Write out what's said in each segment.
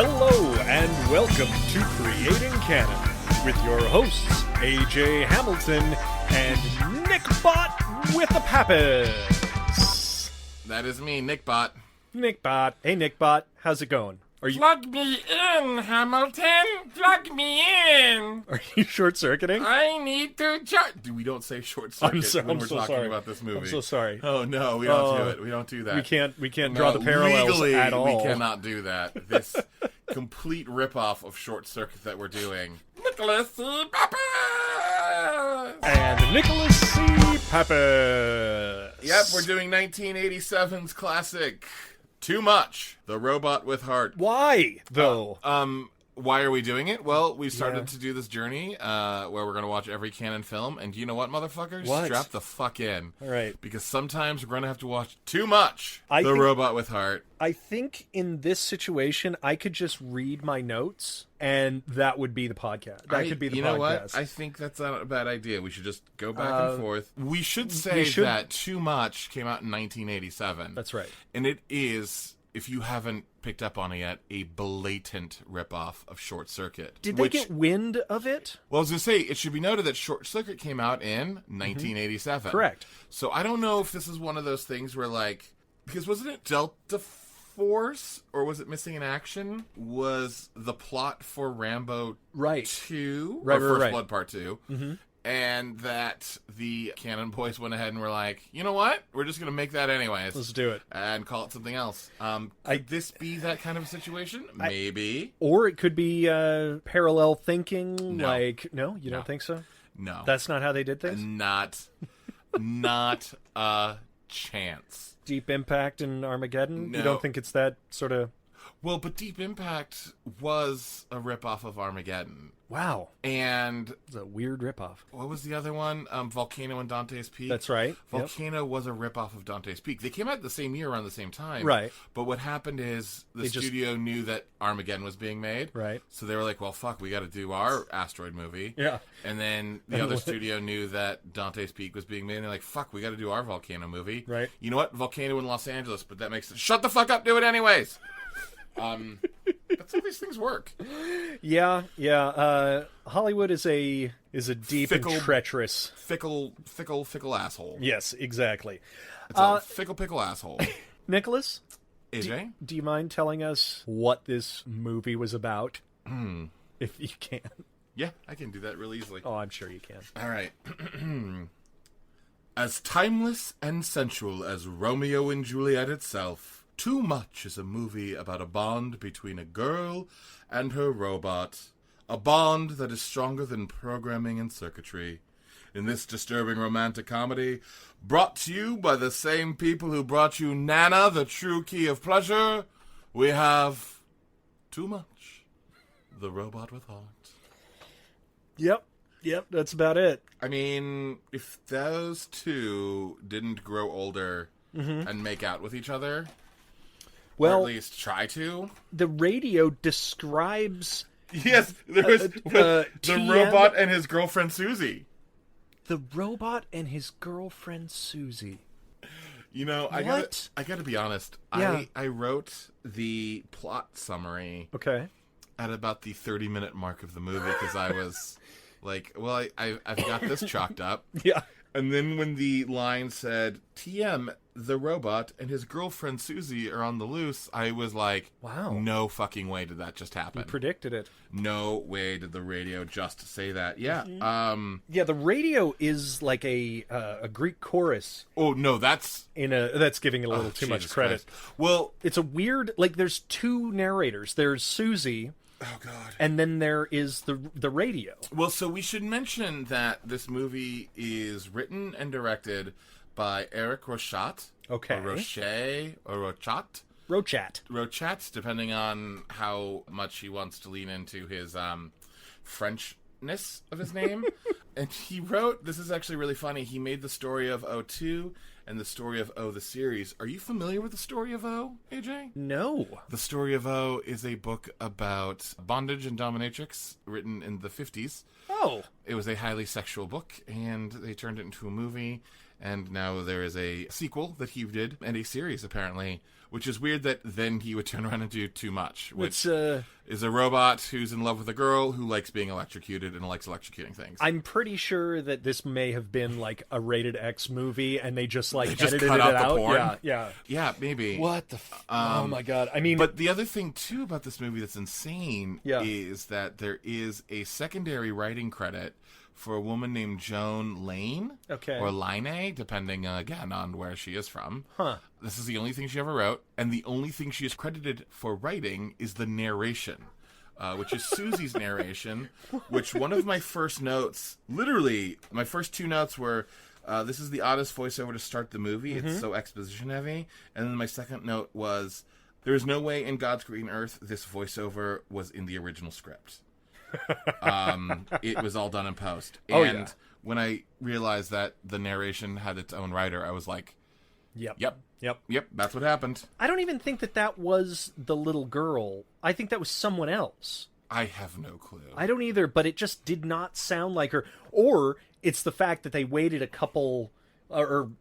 Hello and welcome to Creating Canon with your hosts AJ Hamilton and Nick Bot with the Pappas. That is me, Nick Bot. Nick Bot. Hey Nick Bot, how's it going? Plug me in, Hamilton! Plug me in! Are you short-circuiting? I need to charge. We don't say short circuit when we're talking about this movie. I'm so sorry. Oh no, we don't do it. We don't do that. We can't draw the parallels legally, at all. We cannot do that. This complete ripoff of Short Circuit that we're doing. Nicholas C. Papa! And Nicholas C. Pappas. Yep, we're doing 1987's classic, Too Much, The Robot with Heart. Why, though? Why are we doing it? Well, we started to do this journey where we're going to watch every canon film, and you know what, motherfuckers? What? Strap the fuck in. All right. Because sometimes we're going to have to watch Too Much, The Robot with Heart. I think in this situation, I could just read my notes, and that would be the podcast. That could be the podcast. You know what? I think that's not a bad idea. We should just go back and forth. We should say that Too Much came out in 1987. That's right. And it is, if you haven't picked up on it yet, a blatant ripoff of Short Circuit. Did they get wind of it? Well, I was going to say, it should be noted that Short Circuit came out in 1987. Correct. So I don't know if this is one of those things where, like, because wasn't it Delta Force, or was it Missing in Action, was the plot for Rambo 2? Right, or First right. Blood Part 2. Mm-hmm. And that the Cannon Boys went ahead and were like, you know what? We're just going to make that anyways. Let's do it. And call it something else. Could this be that kind of situation? Maybe. Or it could be parallel thinking. No. No, you don't think so? No. That's not how they did things? Not a chance. Deep Impact and Armageddon? No. You don't think it's that sort of... Well, but Deep Impact was a ripoff of Armageddon. Wow. And It's a weird ripoff. what was the other one? Volcano and Dante's Peak? That's right. Volcano was a ripoff of Dante's Peak. They came out the same year around the same time. Right. But what happened is the studio knew that Armageddon was being made. Right. So they were like, well, fuck, we got to do our asteroid movie. Yeah. And then the other studio knew that Dante's Peak was being made, and they're like, fuck, we got to do our Volcano movie. Right. You know what? Volcano in Los Angeles, but that makes it... Shut the fuck up, do it anyways! That's how these things work. Yeah. Hollywood is a deep and treacherous... Fickle asshole. Yes, exactly. It's a fickle pickle asshole. Nicholas? AJ? Do you mind telling us what this movie was about? If you can. Yeah, I can do that real easily. Oh, I'm sure you can. All right. As timeless and sensual as Romeo and Juliet itself, Too Much is a movie about a bond between a girl and her robot. A bond that is stronger than programming and circuitry. In this disturbing romantic comedy, brought to you by the same people who brought you Nana, the True Key of Pleasure, we have Too Much, the Robot with Heart. Yep, that's about it. I mean, if those two didn't grow older and make out with each other, or at least try to. The radio describes... Yes, there was the robot and his girlfriend Susie. The robot and his girlfriend Susie. You know, I gotta be honest. Yeah. I wrote the plot summary at about the 30-minute mark of the movie because I was like, well, I've got this chalked up. Yeah. And then when the line said, TM, the robot and his girlfriend Susie are on the loose, I was like, wow. No fucking way did that just happen. You predicted it. No way did the radio just say that. Yeah. Yeah, the radio is like a Greek chorus. Oh, no, that's giving it a little too much Jesus credit. Christ. Well, it's a weird, like, there's two narrators. There's Susie. Oh, God. And then there is the radio. Well, so we should mention that this movie is written and directed by Eric Rochat. Okay. Or Roche, or Rochat. Rochat, depending on how much he wants to lean into his Frenchness of his name. And he wrote, this is actually really funny, he made the story of O2 and the story of O, the series. Are you familiar with the story of O, AJ? No. The story of O is a book about bondage and dominatrix written in the 50s. Oh. It was a highly sexual book, and they turned it into a movie. And now there is a sequel that he did, and a series, apparently, which is weird that then he would turn around and do Too Much, which is a robot who's in love with a girl who likes being electrocuted and likes electrocuting things. I'm pretty sure that this may have been like a rated X movie, and they just edited cut it out out. the porn? Yeah, maybe. What the? Oh my god! I mean, but the other thing too about this movie that's insane is that there is a secondary writing credit for a woman named Joan Lane, or Line, depending again on where she is from. This is the only thing she ever wrote, and the only thing she is credited for writing is the narration, which is Susie's narration. Which one of my first notes, literally, my first 2 notes were, "This is the oddest voiceover to start the movie. It's so exposition heavy." And then my second note was, "There is no way in God's green earth this voiceover was in the original script." It was all done in post. And when I realized that the narration had its own writer, I was like, Yep, that's what happened. I don't even think that was the little girl. I think that was someone else. I have no clue. I don't either, but it just did not sound like her. Or it's the fact that they waited a couple or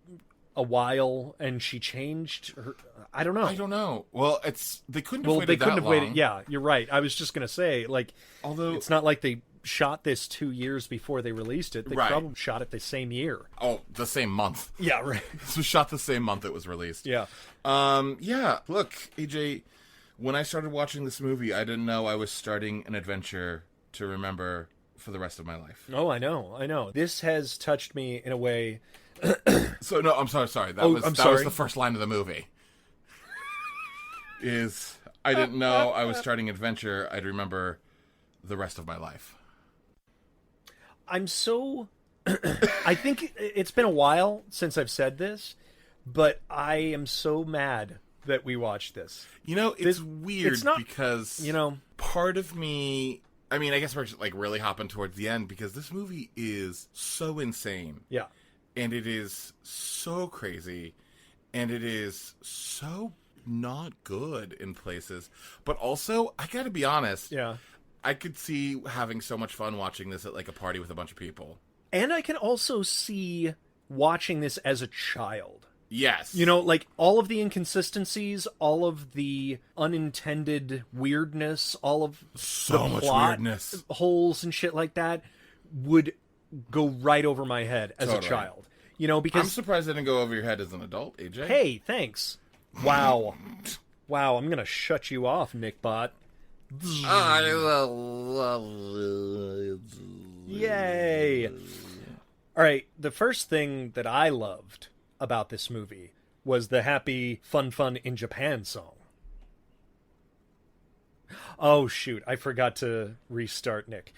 a while and she changed her. I don't know. Well, they couldn't have waited that long. Waited. Yeah, you're right. I was just going to say, although it's not like they shot this 2 years before they released it. They probably shot it the same year. Oh, the same month. Yeah, right. This was shot the same month it was released. Yeah. Look, AJ, when I started watching this movie, I didn't know I was starting an adventure to remember for the rest of my life. Oh, I know. This has touched me in a way. So, no, I'm sorry. That was the first line of the movie. I didn't know I was starting an adventure. I'd remember the rest of my life. I think it's been a while since I've said this, but I am so mad that we watched this. It's weird because, part of me, I mean, I guess we're just, really hopping towards the end because this movie is so insane. Yeah. And it is so crazy. And it is so not good in places. But also, I gotta be honest. Yeah. I could see having so much fun watching this at a party with a bunch of people. And I can also see watching this as a child. Yes. All of the inconsistencies, all of the unintended weirdness, all of so the much plot weirdness, holes and shit like that would go right over my head as a child. Because I'm surprised it didn't go over your head as an adult, AJ. Hey, thanks. Wow. I'm going to shut you off, Nickbot. Yay. All right, the first thing that I loved about this movie was the happy Fun Fun in Japan song. Oh, shoot. I forgot to restart, Nick.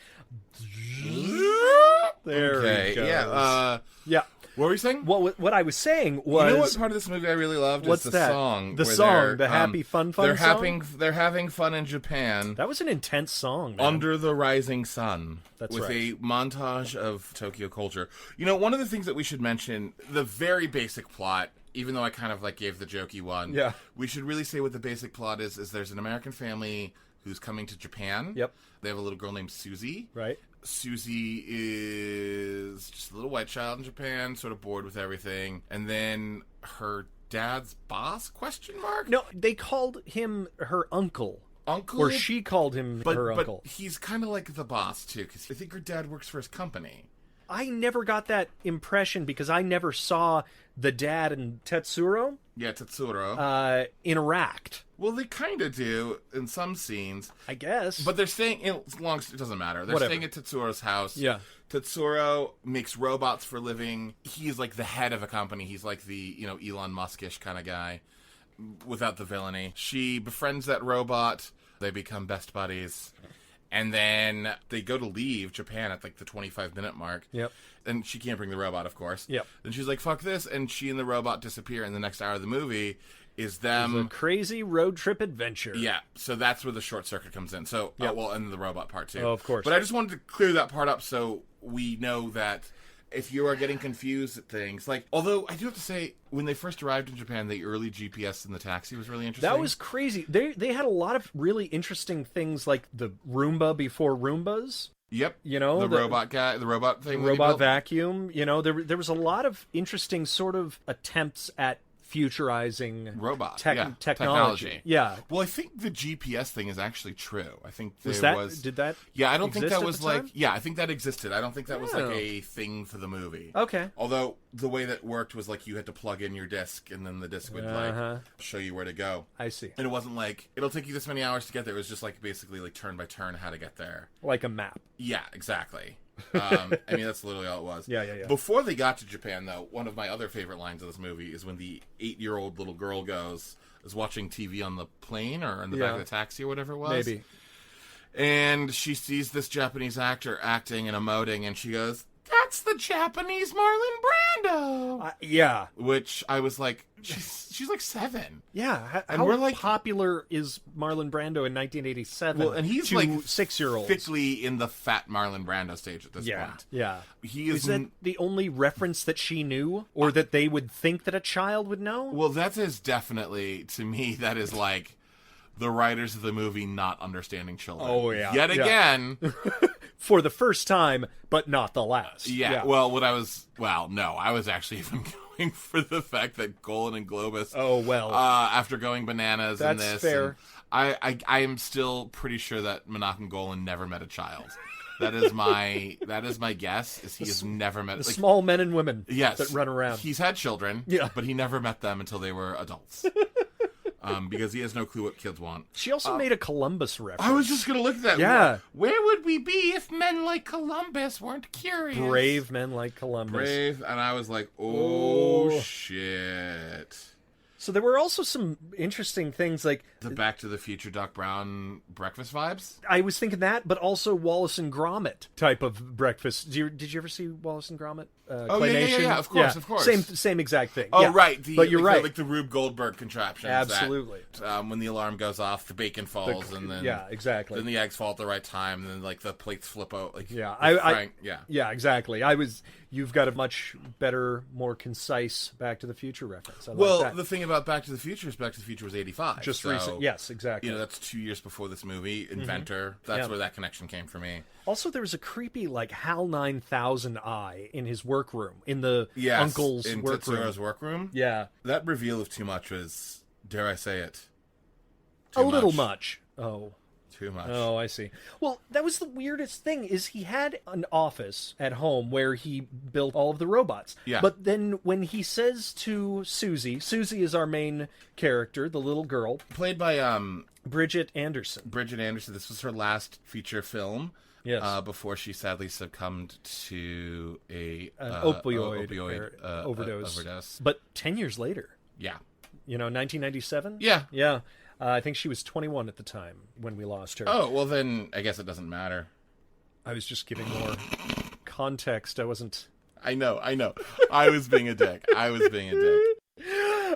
There he goes. Yeah. What were you saying? What I was saying was... You know what part of this movie I really loved? What's is the that? song. The song, the happy Fun Fun song? They're having fun in Japan. That was an intense song, man. Under the rising sun. That's with right. a montage of Tokyo culture. One of the things that we should mention, the very basic plot, even though I kind of gave the jokey one, we should really say what the basic plot is there's an American family who's coming to Japan. Yep. They have a little girl named Susie. Right. Susie is just a little white child in Japan, sort of bored with everything. And then her dad's boss, ? No, they called him her uncle. Uncle? Or she called him her uncle. But he's kind of like the boss, too, because I think her dad works for his company. I never got that impression because I never saw the dad and Tetsuro. Yeah, Tetsuro. Interact. Well, they kind of do in some scenes, I guess. But they're staying. It doesn't matter. They're staying at Tetsuro's house. Yeah. Tetsuro makes robots for a living. He's the head of a company. He's the Elon Musk-ish kind of guy, without the villainy. She befriends that robot. They become best buddies. And then they go to leave Japan at the 25-minute mark. Yep. And she can't bring the robot, of course. Yep. Then she's like, fuck this. And she and the robot disappear. And the next hour of the movie is them. It's a crazy road trip adventure. Yeah. So that's where the short circuit comes in. So, and the robot part too. Oh, of course. But I just wanted to clear that part up so we know that if you are getting confused at things, although I do have to say, when they first arrived in Japan, the early GPS in the taxi was really interesting. That was crazy. They had a lot of really interesting things like the Roomba before Roombas. Yep. You know, the robot guy, the robot thing. Robot vacuum. You know, there was a lot of interesting sort of attempts at futurizing technology. Yeah. Well, I think the GPS thing is actually true. I think Did that? Yeah, I don't think that was like. Yeah, I think that existed. I don't think that was like a thing for the movie. Okay. Although the way that worked was like you had to plug in your disc, and then the disc would like show you where to go. I see. And it wasn't like it'll take you this many hours to get there. It was just like basically like turn by turn how to get there. Like a map. Yeah, exactly. I mean, that's literally all it was. Yeah. Before they got to Japan, though, one of my other favorite lines of this movie is when the 8-year-old little girl is watching TV on the plane or in the back of the taxi or whatever it was. Maybe. And she sees this Japanese actor acting and emoting, and she goes, "That's the Japanese Marlon Brando." Yeah. Which I was like, she's like 7. Yeah. And how we're like, popular is Marlon Brando in 1987? Well, and he's to like 6-year-olds. Thickly in the fat Marlon Brando stage at this point. Yeah. He is that the only reference that she knew, or that they would think that a child would know? Well, that is definitely, to me, that is like the writers of the movie not understanding children. Oh, yeah. Yet again. For the first time, but not the last. Yeah. Well, I was actually even going for the fact that Golan and Globus. Oh, well. After going bananas in this. That's fair. I am still pretty sure that Menachem Golan never met a child. That is my guess. Is he has never met the small men and women that run around. He's had children, but he never met them until they were adults. Because he has no clue what kids want. She also made a Columbus reference. I was just going to look at that. Yeah. Where would we be if men like Columbus weren't curious? Brave men like Columbus. Brave. And I was like, oh. Shit. So there were also some interesting things like the Back to the Future Doc Brown breakfast vibes. I was thinking that, but also Wallace and Gromit type of breakfast. Did you ever see Wallace and Gromit? Yeah. Of course. Same exact thing. Oh, yeah. right. But you're right. Like the Rube Goldberg contraption. Absolutely. That, when the alarm goes off, the bacon falls, and then exactly. Then the eggs fall at the right time, and then like the plates flip out. Like exactly. You've got a much better, more concise Back to the Future reference. The thing about Back to the Future is Back to the Future was 85. Just recent. Yes, exactly. You know, that's 2 years before this movie. Inventor. That's where that connection came for me. Also, there was a creepy, like, HAL 9000 eye in his workroom, in the uncle's in workroom. Tetsuro's workroom? Yeah. That reveal of too much was, dare I say it, little much. Oh. Too much. Oh, I see. Well, that was the weirdest thing, is he had an office at home where he built all of the robots. Yeah. But then when he says to Susie is our main character, the little girl. Played by, Bridget Anderson. This was her last feature film. Yes. Before she sadly succumbed to an opioid overdose. But 10 years later. Yeah. 1997? Yeah. Yeah. I think she was 21 at the time when we lost her. Oh, well then, I guess it doesn't matter. I was just giving more context. I wasn't... I know. I was being a dick.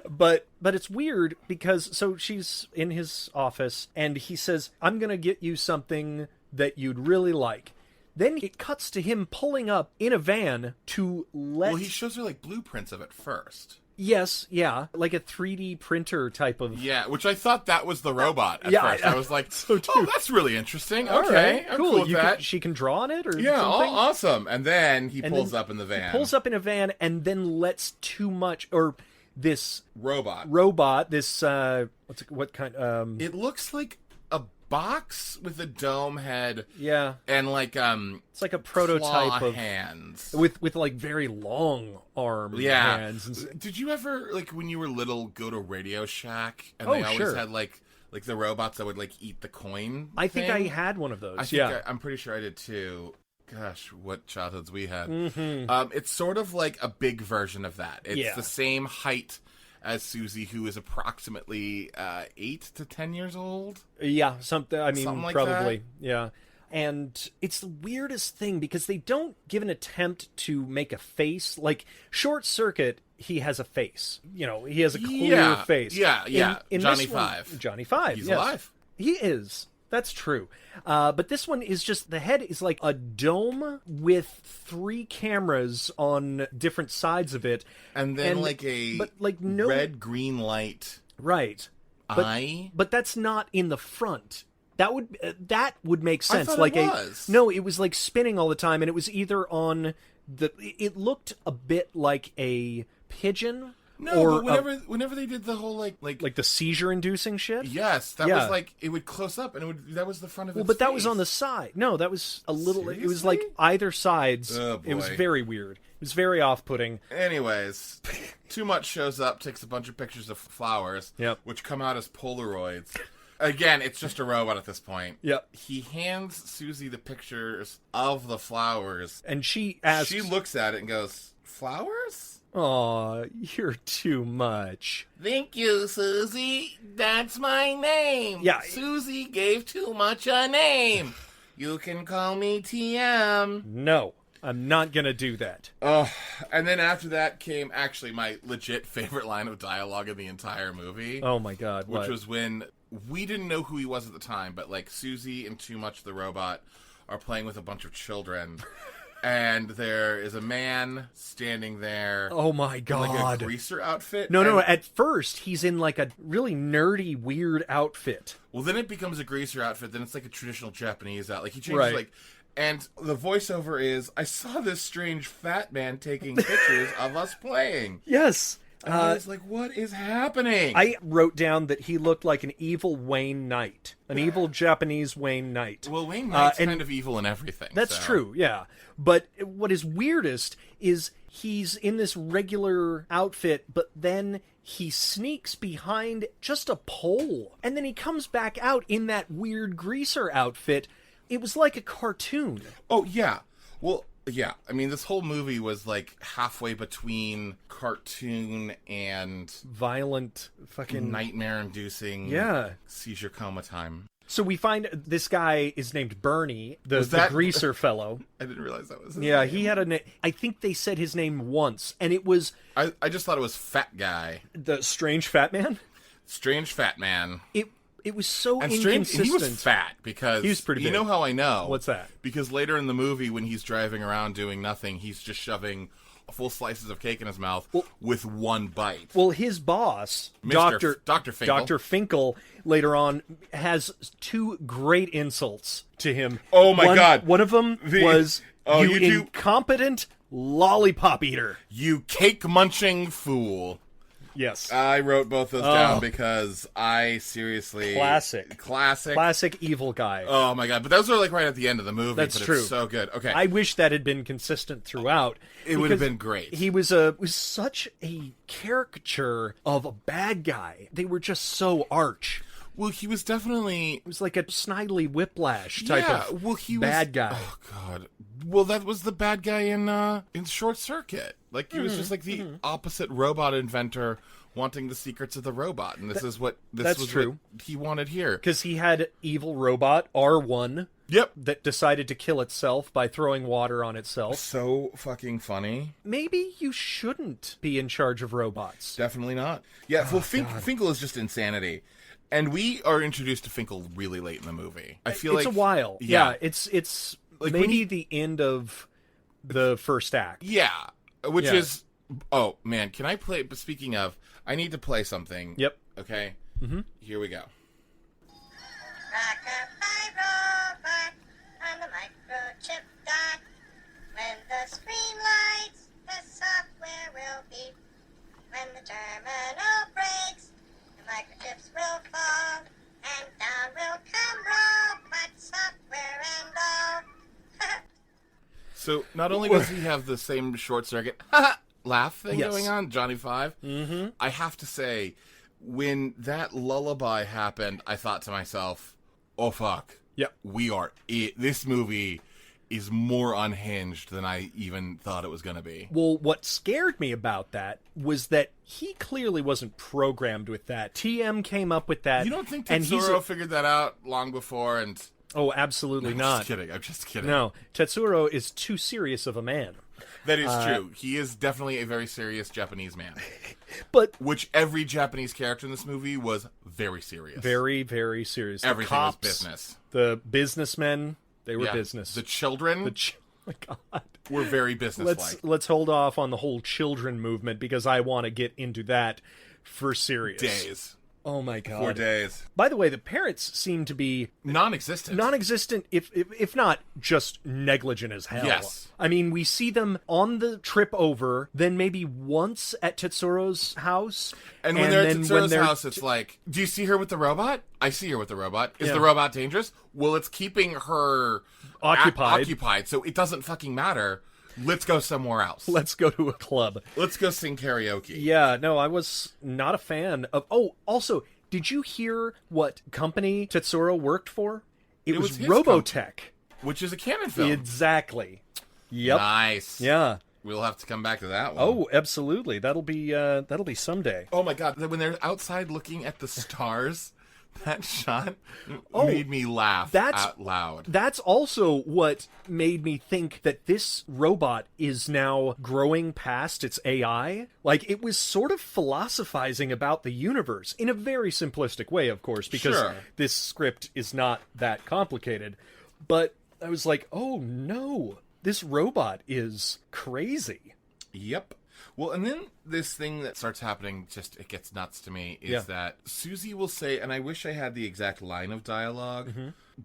But it's weird because, so she's in his office, and he says, "I'm going to get you something that you'd really like." Then it cuts to him pulling up in a van to let... Well, he shows her, like, blueprints of it first. Yes, yeah, like a 3D printer type of... Yeah, which I thought that was the robot at first. I was like, so oh, that's really interesting. All okay, right, I'm cool with that. She can draw on it or yeah, something? Awesome. And then he pulls up in the van. Pulls up in a van and then lets too much... Or this... Robot. This, what kind... It looks like a box with a dome head. Yeah. And like, it's like a prototype of... hands. With like very long arms hands. Did you ever, like, when you were little, go to Radio Shack? And they always had, like the robots that would, like, eat the coin I think I had one of those, I'm pretty sure I did, too. Gosh, what childhoods we had. Mm-hmm. It's sort of like a big version of that. It's the same height as Susie, who is approximately 8 to 10 years old. Yeah, something like probably. That. Yeah. And it's the weirdest thing because they don't give an attempt to make a face. Like, Short Circuit, he has a face. He has a clear face. Yeah. In Johnny Five. He's alive. He is. That's true. But this one is just, the head is like a dome with 3 cameras on different sides of it. And then like a red-green light. Right. Eye. But that's not in the front That would make sense. thought like it was. No, it was like spinning all the time, and it was either on the. It looked a bit like a pigeon. No, or but whenever they did the whole like the seizure-inducing shit. yes, that Yeah. was like it would close up and that was the front of its But that was face. on the side. No, that was a little. It was Seriously? like either sides. Oh, It was boy. very weird. It was very off-putting. Anyways, Too Much shows up, takes a bunch of pictures of flowers, Yep. which come out as Polaroids. Again, it's just a robot at this point. Yep. He hands Susie the pictures of the flowers. And she asks, She looks at it and goes, "Flowers?" "Aw, you're too much." Thank you, Susie. That's my name. Yeah. Susie gave Too Much a name. You can call me TM. No, I'm not gonna do that. Oh, and then after that came actually my legit favorite line of dialogue in the entire movie. Oh my god, Which what? was when we didn't know who he was at the time, but like Susie and Too Much the robot are playing with a bunch of children. And there is a man standing there Oh my in god. like a greaser outfit. No, and- at first he's in like a really nerdy, weird outfit. Well, then it becomes a greaser outfit. Then it's like a traditional Japanese out. Like he changes Right. like, and the voiceover is, "I saw this strange fat man taking pictures of us playing." Yes. And I was like, "What is happening?" I wrote down that he looked like an evil Wayne Knight, an evil Japanese Wayne Knight. well, Wayne Knight's and kind of evil in everything. That's so. true, yeah. But what is weirdest is he's in this regular outfit, but then he sneaks behind just a pole. And then he comes back out in that weird greaser outfit. It was like a cartoon. Oh yeah. Well, yeah. I mean, this whole movie was like halfway between cartoon and Violent fucking... nightmare-inducing, Yeah. seizure coma time. So we find this guy is named Bernie, the that- greaser fellow. I didn't realize that was his Yeah, name. he had a name. I think they said his name once, and it was I just thought it was Fat Guy. the strange fat man. Strange Fat Man. It was so And strange, inconsistent. he was fat because He was pretty You big. know how I know? What's that? Because later in the movie, when he's driving around doing nothing, he's just shoving full slices of cake in his mouth with one bite. Well, his boss, Dr. Finkel. Dr. Finkel, later on has two great insults to him. Oh my God. One of them was Oh, you you do- incompetent lollipop eater. You cake munching fool. Yes. I wrote both those down because I seriously Classic. classic. evil guy. Oh my God! But those are like right at the end of the movie. That's but true. It's so good. Okay, I wish that had been consistent throughout. It would have because been great. He was such a caricature of a bad guy. They were just so arch. well, he was definitely It was like a Snidely Whiplash type of well, he bad was, guy. Oh God! Well, that was the bad guy in Short Circuit. Like he was just like the opposite robot inventor wanting the secrets of the robot, and this that's was true. what he wanted here. Because he had evil robot R1 Yep. that decided to kill itself by throwing water on itself. So fucking funny. Maybe you shouldn't be in charge of robots. Definitely not. Yeah, well, Finkel is just insanity. And we are introduced to Finkel really late in the movie. I feel It's like a while. Yeah. It's Like, when maybe he- the end of the first act. Yeah, which Yeah. is oh man, can I play? But speaking of, I need to play something. Yep. Okay. Mm-hmm. Here we go. Rock-a-bye robot on the microchip dot. When the screen lights, the software will beep. When the terminal breaks, the microchips will fall, and down will come robot software and all. So not only does he have the same short circuit laugh thing Yes. going on, Johnny Five, I have to say, when that lullaby happened, I thought to myself, "Oh fuck, Yep. we are it. This movie is more unhinged than I even thought it was going to be." Well, what scared me about that was that he clearly wasn't programmed with that. TM came up with that. You don't think and he's Tetsuro figured that out long before? And Oh, absolutely I'm not. just kidding. I'm just kidding. No, Tetsuro is too serious of a man. That is true. He is definitely a very serious Japanese man. But Which every Japanese character in this movie was very serious. very, very serious. The Everything cops, was business. The businessmen, they were Yeah. business. The children Oh my God. were very businesslike. Let's hold off on the whole children movement because I want to get into that for serious. Days. Oh my god. 4 days. By the way, the parents seem to be Non-existent. if not just negligent as hell. Yes. I mean, we see them on the trip over, then maybe once at Tetsuro's house. And when they're at then Tetsuro's they're house, it's like, do you see her with the robot? I see her with the robot. Is the robot dangerous? Well, it's keeping her occupied, so it doesn't fucking matter. Let's go somewhere else. Let's go to a club. Let's go sing karaoke. Yeah, no, I was not a fan of... Oh, also, did you hear what company Tetsuro worked for? It was his Robotech. Which is a canon film. Exactly. Yep. Nice. Yeah. We'll have to come back to that one. Oh, absolutely. That'll be someday. Oh my god, when they're outside looking at the stars, that shot made me laugh out loud. That's also what made me think that this robot is now growing past its AI. Like, it was sort of philosophizing about the universe in a very simplistic way, of course, because this script is not that complicated. But I was like, oh no, this robot is crazy. Yep. Well, and then this thing that starts happening, it gets nuts to me, is that Susie will say, and I wish I had the exact line of dialogue,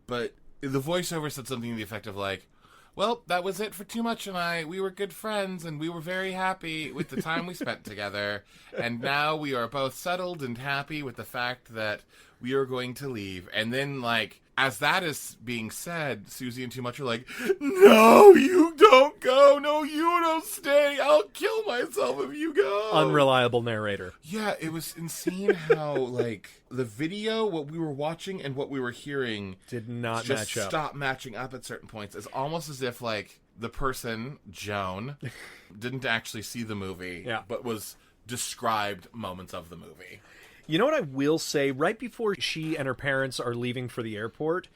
but the voiceover said something to the effect of like, well, that was it for Too Much and I. We were good friends, and we were very happy with the time we spent together, and now we are both settled and happy with the fact that we are going to leave. And then, like, as that is being said, Susie and Too Much are like, no, you don't go. No, you don't stay. I'll kill myself if you go. Unreliable narrator. Yeah, it was insane how, like, the video, what we were watching and what we were hearing did not just match up. Stop matching up at certain points. It's almost as if, like, the person, Joan, didn't actually see the movie, but was described moments of the movie. You know what I will say? Right before she and her parents are leaving for the airport,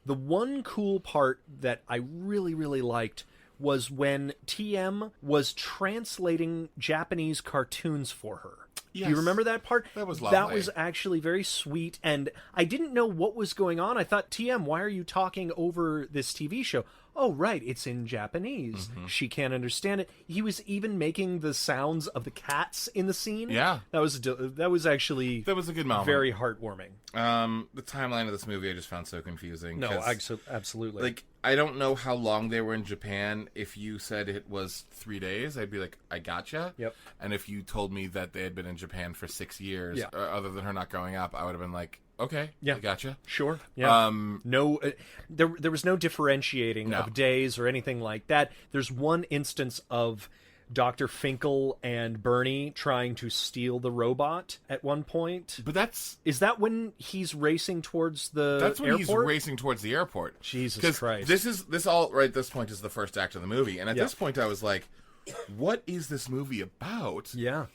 the one cool part that I really, really liked was when TM was translating Japanese cartoons for her. Yes. Do you remember that part? That was lovely. That was actually very sweet, and I didn't know what was going on. I thought, TM, why are you talking over this TV show? Oh, right, it's in Japanese. She can't understand it. He was even making the sounds of the cats in the scene. Yeah. That was actually... That was a good moment. Very heartwarming. The timeline of this movie I just found so confusing. No, absolutely. Like, I don't know how long they were in Japan. If you said it was 3 days, I'd be like, I gotcha. Yep. And if you told me that they had been in Japan for 6 years, other than her not growing up, I would have been like, okay, I gotcha. Sure. Yeah. No, there was no differentiating of days or anything like that. There's one instance of Dr. Finkel and Bernie trying to steal the robot at one point. But is that when he's racing towards the That's when airport? he's racing towards the airport. Jesus Christ. This all right at this point is the first act of the movie. And at this point I was like, what is this movie about? Yeah.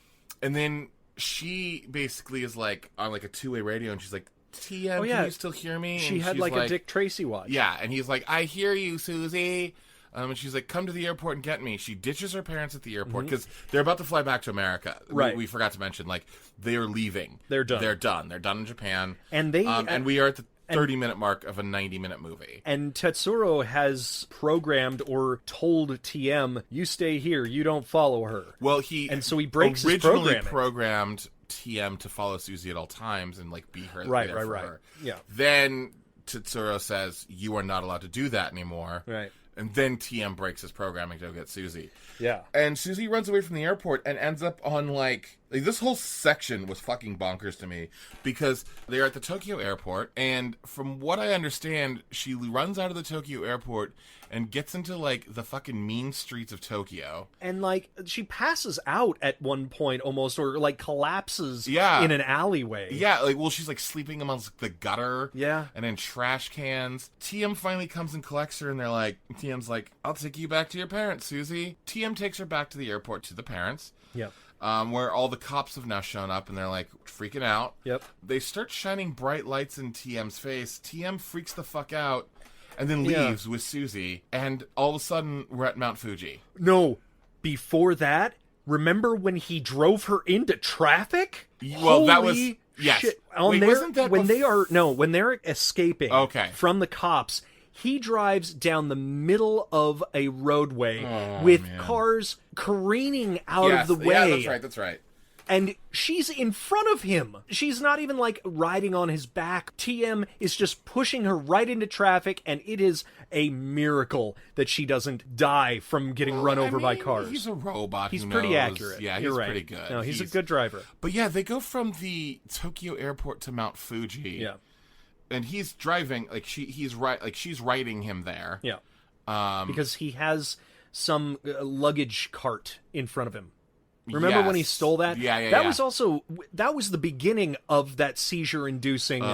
And then she basically is like on like a two-way radio and she's like, TM, can you still hear me? She had like a Dick Tracy watch. Yeah, and he's like, I hear you, Susie. And she's like, come to the airport and get me. She ditches her parents at the airport because they're about to fly back to America. Right. We forgot to mention, like, they are leaving. They're done. They're done. They're done in Japan. And they and we are at the 30-minute mark of a 90-minute movie. And Tetsuro has programmed or told TM, you stay here, you don't follow her. Well, so he breaks his programming. Originally programmed TM to follow Susie at all times and, like, be her right. her. Yeah. Then Tetsuro says, you are not allowed to do that anymore. Right. And then TM breaks his programming to go get Susie. Yeah. And Susie runs away from the airport and ends up on, like this whole section was fucking bonkers to me. Because they're at the Tokyo airport, and from what I understand, she runs out of the Tokyo airport and gets into, like, the fucking mean streets of Tokyo. And, like, she passes out at one point almost, or, like, collapses in an alleyway. Yeah, like, well, she's, like, sleeping amongst the gutter. Yeah. And in trash cans. TM finally comes and collects her, and TM's like, I'll take you back to your parents, Susie. TM takes her back to the airport to the parents. Yeah. Where all the cops have now shown up, and they're, like, freaking out. Yep. They start shining bright lights in TM's face. TM freaks the fuck out. And then leaves with Susie, and all of a sudden, we're at Mount Fuji. No, before that, remember when he drove her into traffic? Well, that was... Yes. Shit. Wasn't that when they're escaping from the cops, he drives down the middle of a roadway with cars careening out of the way. Yeah, that's right. And she's in front of him. She's not even like riding on his back. TM is just pushing her right into traffic, and it is a miracle that she doesn't die from getting run over by cars. He's a robot. He's who pretty knows. accurate. Yeah, You're he's right. pretty good. No, he's a good driver. But yeah, they go from the Tokyo airport to Mount Fuji. Yeah. And he's driving she's riding him there. Yeah. Because he has some luggage cart in front of him. Remember when he stole that? Yeah. That was the beginning of that seizure-inducing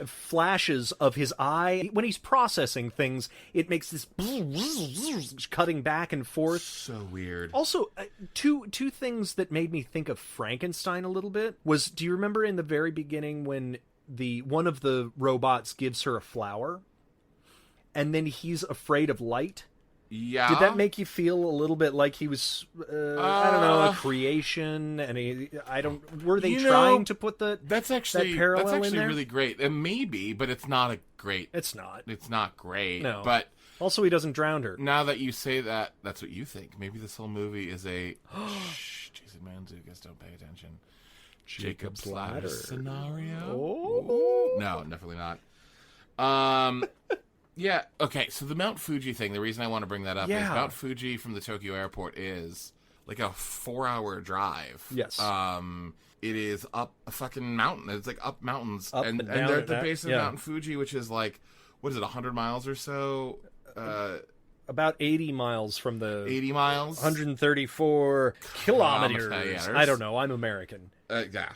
flashes of his eye. When he's processing things, it makes this cutting back and forth. So weird. Also, two things that made me think of Frankenstein a little bit was, do you remember in the very beginning when one of the robots gives her a flower, and then he's afraid of light? Yeah. Did that make you feel a little bit like he was, I don't know, a creation? And were they trying to put that's actually in there? really great. It may be, but it's not a great. It's not. It's not great. No. But also, he doesn't drown her. Now that you say that, that's what you think. Maybe this whole movie is a shh, Jason Mantzoukas, don't pay attention. Jacob's Ladder scenario. Oh. No, definitely not. Yeah, okay, so the Mount Fuji thing, the reason I want to bring that up is Mount Fuji from the Tokyo airport is like a 4-hour drive. Yes. It is up a fucking mountain. It's like up mountains. Up and and down they're at at the that. base of Yeah. Mount Fuji, which is like, what is it, 100 miles or so? About 80 miles from the 80 miles? 134 kilometers. Kilometers. I don't know. I'm American. Yeah.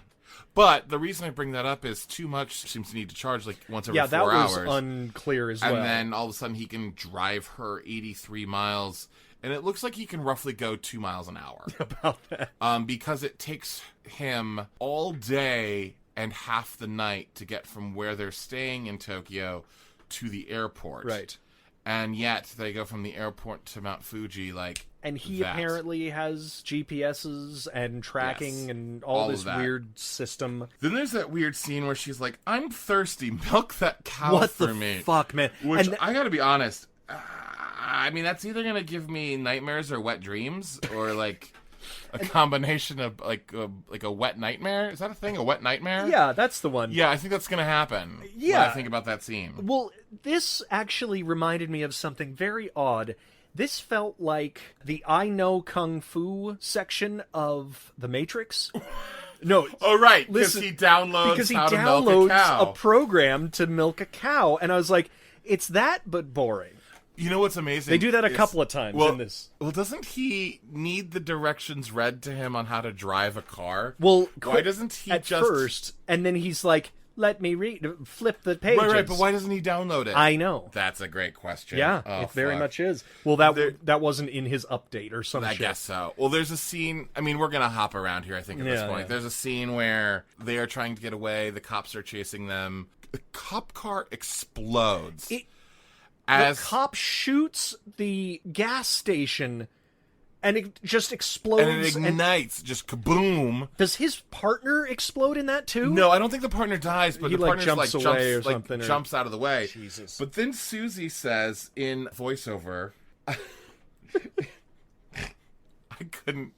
But the reason I bring that up is too much seems to need to charge like once every 4 that hours. was unclear as well. And then all of a sudden he can drive her 83 miles, and it looks like he can roughly go 2 miles an hour. About that. Because it takes him all day and half the night to get from where they're staying in Tokyo to the airport. Right. And yet they go from the airport to Mount Fuji like And he that. apparently has GPSs and tracking Yes. and all this of that. weird system. Then there's that weird scene where she's like, "I'm thirsty, milk that cow What for the me." fuck, man? Which And I gotta be honest, I mean that's either gonna give me nightmares or wet dreams, or like a combination of like a wet nightmare. Is that a thing? A wet nightmare? yeah, that's the one. Yeah, I think that's gonna happen. Yeah. When I think about that scene. Well, this actually reminded me of something very odd. This felt like the I Know Kung Fu section of The Matrix. No. Oh, right, because listen, he downloads because he how to milk a downloads cow. a program to milk a cow. And I was like, it's that, but boring. You know what's amazing? They do that a is- couple of times well, in this. Well, doesn't he need the directions read to him on how to drive a car? Well, why doesn't he at just first, and then he's like, let me flip the pages. Right, but why doesn't he download it? I know. That's a great question. Yeah, Oh, it very fuck. much is. Well, that wasn't in his update or some I shit. guess so. Well, there's a scene. I mean, we're gonna hop around here. I think at this Yeah, point, yeah. there's a scene where they are trying to get away. The cops are chasing them. The cop car explodes. The as cop shoots the gas station, and it just explodes. and it ignites, just kaboom. Does his partner explode in that too? No, I don't think the partner dies, but He, the like, partner jumps away or something, or- jumps out of the way. Jesus. But then Susie says in voiceover, I couldn't.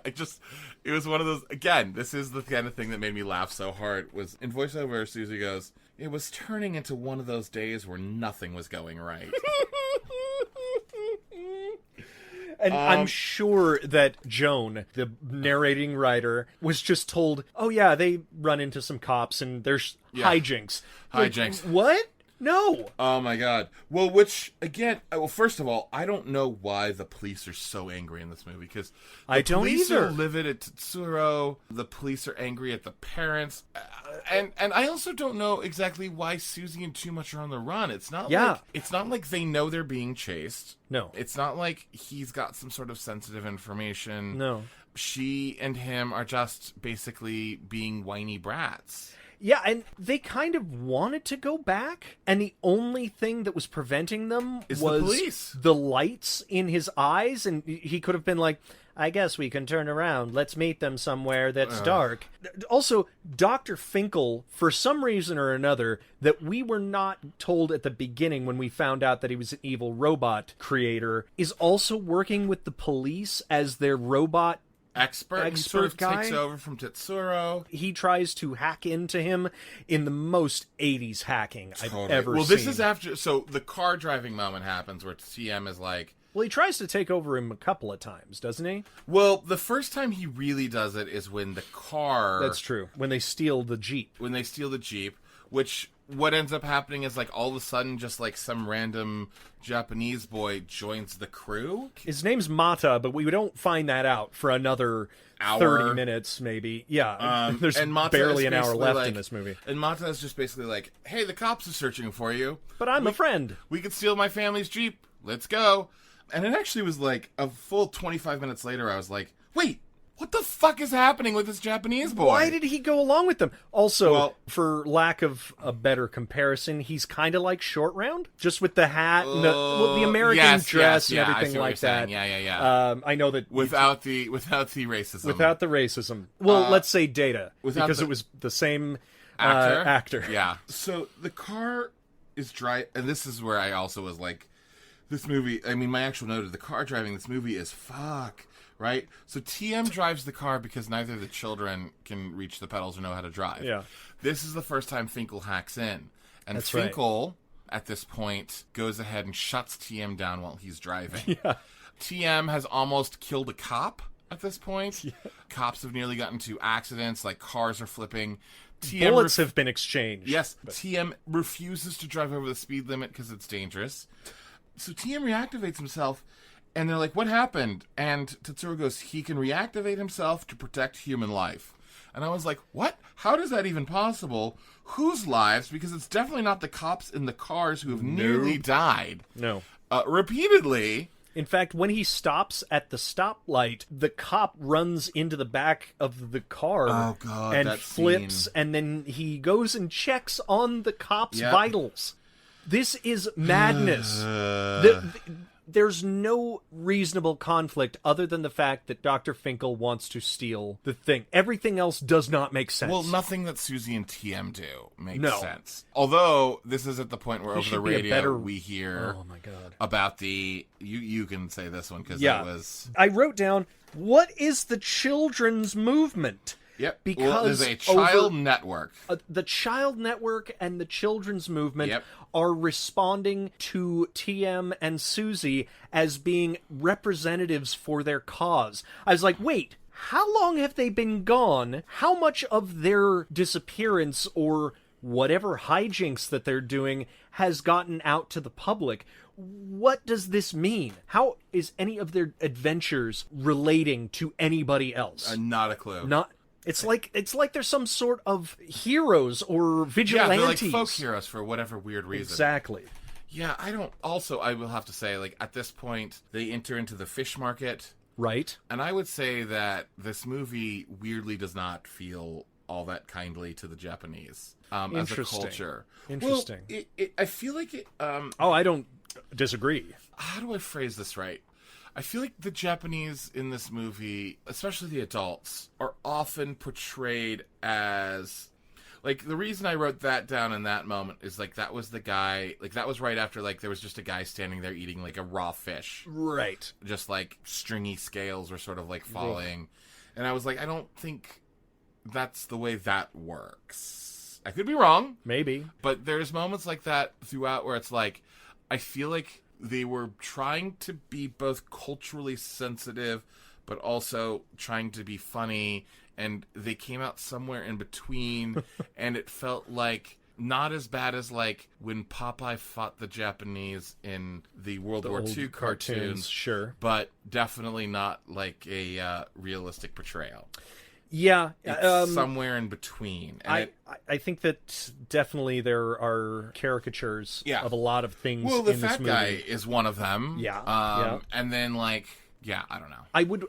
I just, it was one of those, again, this is the kind of thing that made me laugh so hard, was in voiceover, Susie goes, "It was turning into one of those days where nothing was going right." And I'm sure that Joan, the narrating writer, was just told, oh yeah, they run into some cops and there's hijinks. Hijinks. Like, what? No. Oh my god. Well, which, again, well, first of all, I don't know why the police are so angry in this movie, because I don't police either. are livid at Tetsuro, the police are angry at the parents, and I also don't know exactly why Susie and Too Much are on the run. It's not like they know they're being chased. No. It's not like he's got some sort of sensitive information. No. She and him are just basically being whiny brats. Yeah, and they kind of wanted to go back, and the only thing that was preventing them Is was the police. the lights in his eyes, and he could have been like, I guess we can turn around. Let's meet them somewhere that's dark. Also, Dr. Finkel, for some reason or another, that we were not told at the beginning when we found out that he was an evil robot creator, is also working with the police as their robot expert. He sort of guy. takes over from Tetsuro. He tries to hack into him in the most 80s hacking I've ever Well, seen. this is after... So the car driving moment happens where TM is like... Well, he tries to take over him a couple of times, doesn't he? Well, the first time he really does it is when the car... That's true. When they steal the Jeep. When they steal the Jeep, which... What ends up happening is, like, all of a sudden, just, like, some random Japanese boy joins the crew. His name's Mata, but we don't find that out for another Hour. 30 minutes, maybe. Yeah, there's and Mata barely is an hour basically left like- in this movie. And Mata is just basically like, hey, the cops are searching for you. But I'm a friend. We could steal my family's Jeep. Let's go. And it actually was, like, a full 25 minutes later, I was like, wait, what the fuck is happening with this Japanese boy? Why did he go along with them? Also, Well- for lack of a better comparison, he's kind of like Short Round, just with the hat and the American yes, dress yes, yeah, and I everything see what like you're saying. that. Yeah. I know that Without the racism. without the racism. Well, let's say Data, without because the- it was the same actor. actor. Yeah. So the car is dry, and this is where I also was like, this movie. I mean, my actual note of the car driving this movie is fuck. Right? So TM drives the car because neither the children can reach the pedals or know how to drive. Yeah. This is the first time Finkel hacks in. And That's right. Finkel, at this point, goes ahead and shuts TM down while he's driving. Yeah. TM has almost killed a cop at this point. Yeah. Cops have nearly gotten into accidents, like cars are flipping. TM Bullets have been exchanged. Yes, TM refuses to drive over the speed limit because it's dangerous. So TM reactivates himself, and they're like, what happened? And Tetsuro goes, he can reactivate himself to protect human life. And I was like, what? How is that even possible? Whose lives? Because it's definitely not the cops in the cars who have nearly died. No. Repeatedly. In fact, when he stops at the stoplight, the cop runs into the back of the car Oh, God, and that flips, scene. and then he goes and checks on the cop's Yep. vitals. This is madness. There's no reasonable conflict other than the fact that Dr. Finkel wants to steal the thing. Everything else does not make sense. Well, nothing that Susie and TM do makes No. sense. Although, this is at the point where He over the should be a radio better- we hear Oh my God. about the... You can say this one because Yeah. it was... I wrote down, what is the children's movement? Yep. Because well, there's a child network. The Child Network and the Children's Movement Yep. are responding to TM and Susie as being representatives for their cause. I was like, wait, how long have they been gone? How much of their disappearance or whatever hijinks that they're doing has gotten out to the public? What does this mean? How is any of their adventures relating to anybody else? Not a clue. Not. It's like there's some sort of heroes or yeah, vigilantes. they're like folk heroes for whatever weird reason. Exactly. Yeah, I don't... Also, I will have to say, like, at this point, they enter into the fish market. Right. And I would say that this movie weirdly does not feel all that kindly to the Japanese as a Interesting. culture. Interesting. Well, I feel like it... Oh, I don't disagree. how do I phrase this right? I feel like the Japanese in this movie, especially the adults, are often portrayed as... Like, the reason I wrote that down in that moment is, like, that was the guy... Like, that was right after, like, there was just a guy standing there eating, like, a raw fish. Right. Just, like, stringy scales were sort of, like, falling. And I was like, I don't think that's the way that works. I could be wrong. Maybe. But there's moments like that throughout where it's like, I feel like they were trying to be both culturally sensitive, but also trying to be funny, and they came out somewhere in between, and it felt like not as bad as like when Popeye fought the Japanese in the World War old II cartoons, sure. but definitely not like a realistic portrayal. Yeah. It's somewhere in between. And I think that definitely there are caricatures Yeah. of a lot of things well, the in this fat movie. guy is one of them. Yeah, yeah. And then, like, yeah, I don't know. I would...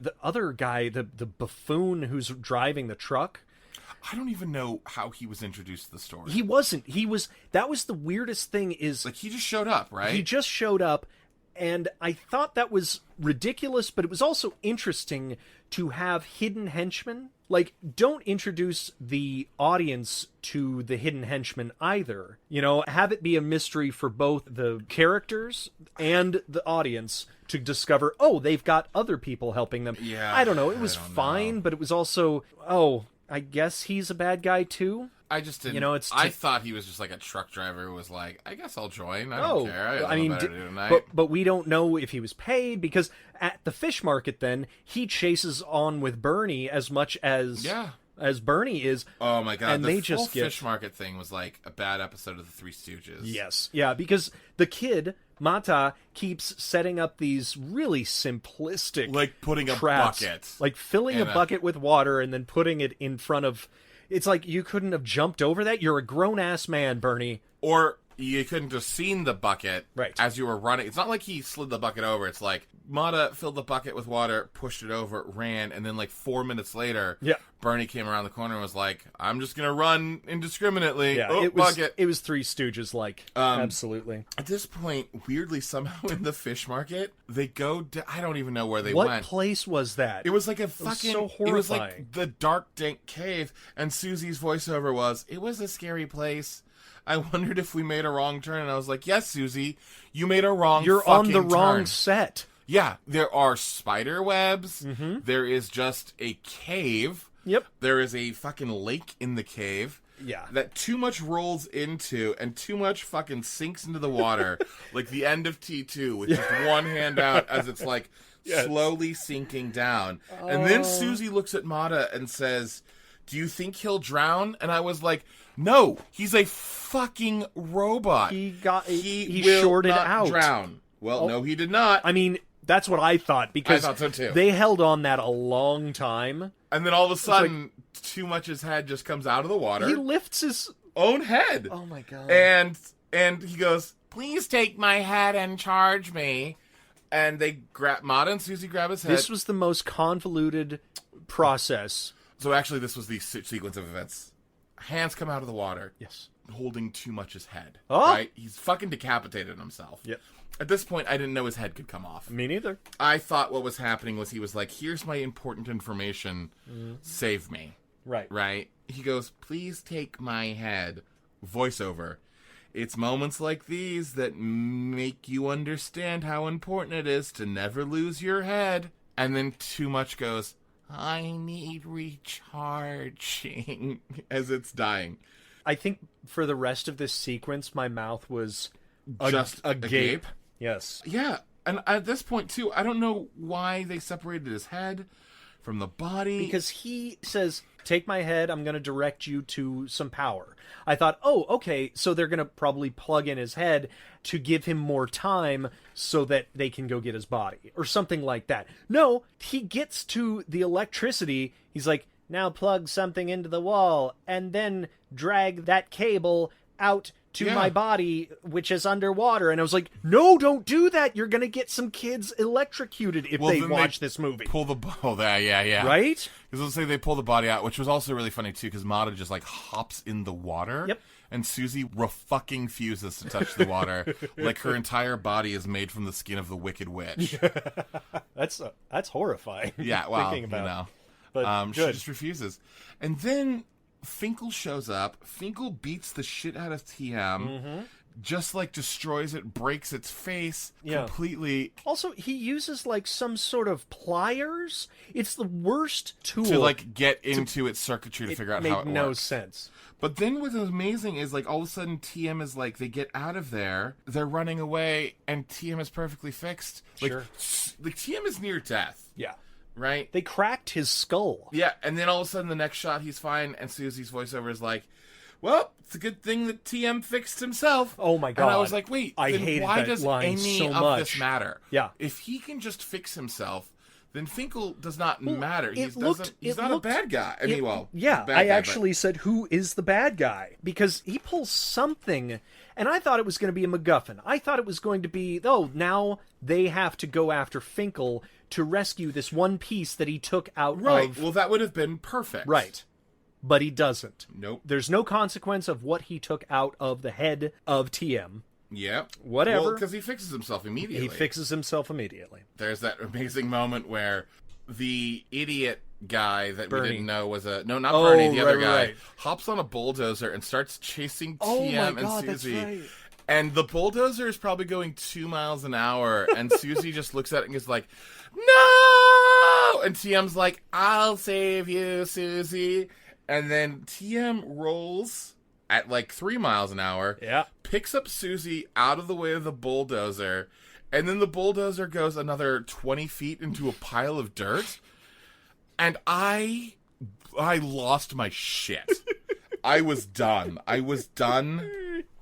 the other guy, the buffoon who's driving the truck... I don't even know how he was introduced to the story. He wasn't. He was... That was the weirdest thing is... Like, he just showed up, right? He just showed up, And I thought that was ridiculous, but it was also interesting to have hidden henchmen. Like, don't introduce the audience to the hidden henchmen either. You know, have it be a mystery for both the characters and the audience to discover, oh, they've got other people helping them. Yeah, I don't know. It was I don't fine, know. but it was also, oh, I guess he's a bad guy too? I just didn't. You know, it's I thought he was just like a truck driver who was like, I guess I'll join. I don't care. I, I mean, better to do tonight. but we don't know if he was paid, because at the fish market, then he chases on with Bernie as much as Bernie is. Oh my god! And the they full just get fish market thing was like a bad episode of the Three Stooges. Yes, yeah, because the kid Mata keeps setting up these really simplistic, Like putting a traps, bucket, like filling a in a- bucket with water and then putting it in front of. It's like you couldn't have jumped over that. You're a grown ass man, Bernie. or you couldn't have seen the bucket Right. as you were running. It's not like he slid the bucket over. It's like Mata filled the bucket with water, pushed it over, ran, and then like 4 minutes later, Yeah. Bernie came around the corner and was like, "I'm just gonna run indiscriminately." Yeah, Oh, it was bucket. it was Three Stooges like. Absolutely. At this point, weirdly, somehow in the fish market, they go. I don't even know where they What went. place was that? It was like a was fucking. so It was horrifying. like the dark, dank cave, and Susie's voiceover was, "It was a scary place. I wondered if we made a wrong turn." And I was like, "Yes, Susie, you made a wrong. You're on the fucking wrong turn." set. Yeah, there are spider webs. There is just a cave. Yep. There is a fucking lake in the cave. Yeah. That too much rolls into and too much fucking sinks into the water, like the end of T2 with just one hand out as it's like slowly sinking down. And then Susie looks at Mata and says, "Do you think he'll drown?" And I was like, "No, he's a fucking robot. He will shorted not out. drown." Well, no, he did not. I mean, that's what I thought, because I thought so too. they held on that a long time. And then all of a sudden, too much's head just comes out of the water. He lifts his. Own head. Oh my god! And he goes, Please take my head and charge me. and they grab Mata and Susie grab his head. This was the most convoluted process. So actually, this was the sequence of events. Hands come out of the water, Yes. holding too much's head. Oh! Right? He's fucking decapitated himself. Yep. At this point, I didn't know his head could come off. Me neither. I thought what was happening was he was like, "Here's my important information. Save me." Right. Right? He goes, "Please take my head." Voiceover. It's moments like these that make you understand how important it is to never lose your head. And then Too Much goes, "I need recharging," as it's dying. I think for the rest of this sequence, my mouth was Just a gape. Yes. Yeah, and at this point, too, I don't know why they separated his head from the body. Because he says, "Take my head, I'm going to direct you to some power." I thought, oh, okay, so they're going to probably plug in his head to give him more time so that they can go get his body, or something like that. No, he gets to the electricity, he's like, "Now plug something into the wall, and then drag that cable out to Yeah. my body, which is underwater." And I was like, no, don't do that. You're going to get some kids electrocuted if they then watch this movie. Pull the yeah. Right? Because let's say they pull the body out, which was also really funny too, because Mata just like hops in the water. Yep. And Susie fucking refuses to touch the water, like her entire body is made from the skin of the Wicked Witch. That's horrifying. Yeah, wow, Thinking about. you know. But She good. just refuses. And then Finkel shows up. Finkel beats the shit out of TM, just like destroys it, breaks its face Yeah. completely. Also, he uses like some sort of pliers. It's the worst tool. To like get into its circuitry to figure out made how it no works. sense. But then what's amazing is like all of a sudden TM is like they get out of there, they're running away, and TM is perfectly fixed. Like, Sure. like TM is near death, Yeah. right? They cracked his skull. Yeah, and then all of a sudden the next shot he's fine, and Susie's voiceover is like, "Well, it's a good thing that TM fixed himself." Oh my And I God. was like, wait, I then hated why that does line any so of much. this matter? Yeah. If he can just fix himself, then Finkel does not matter. He's He's not a bad guy. I mean, well, yeah, he's a bad I guy, actually said, who is the bad guy? Because he pulls something, and I thought it was going to be a MacGuffin. I thought it was going to be, oh, now they have to go after Finkel to rescue this one piece that he took out right. of... Well, that would have been perfect. Right. But he doesn't. Nope. There's no consequence of what he took out of the head of TM. Yep. Whatever. Well, because he fixes himself immediately. He fixes himself immediately. There's that amazing moment where the idiot guy that we didn't know was not Bernie, the other guy, hops on a bulldozer and starts chasing TM and Susie. That's right. And the bulldozer is probably going 2 miles an hour, and Susie just looks at it and is like, no! And TM's like, I'll save you, Susie. And then TM rolls at like 3 miles an hour, picks up Susie out of the way of the bulldozer, and then the bulldozer goes another 20 feet into a pile of dirt. And I lost my shit. I was done.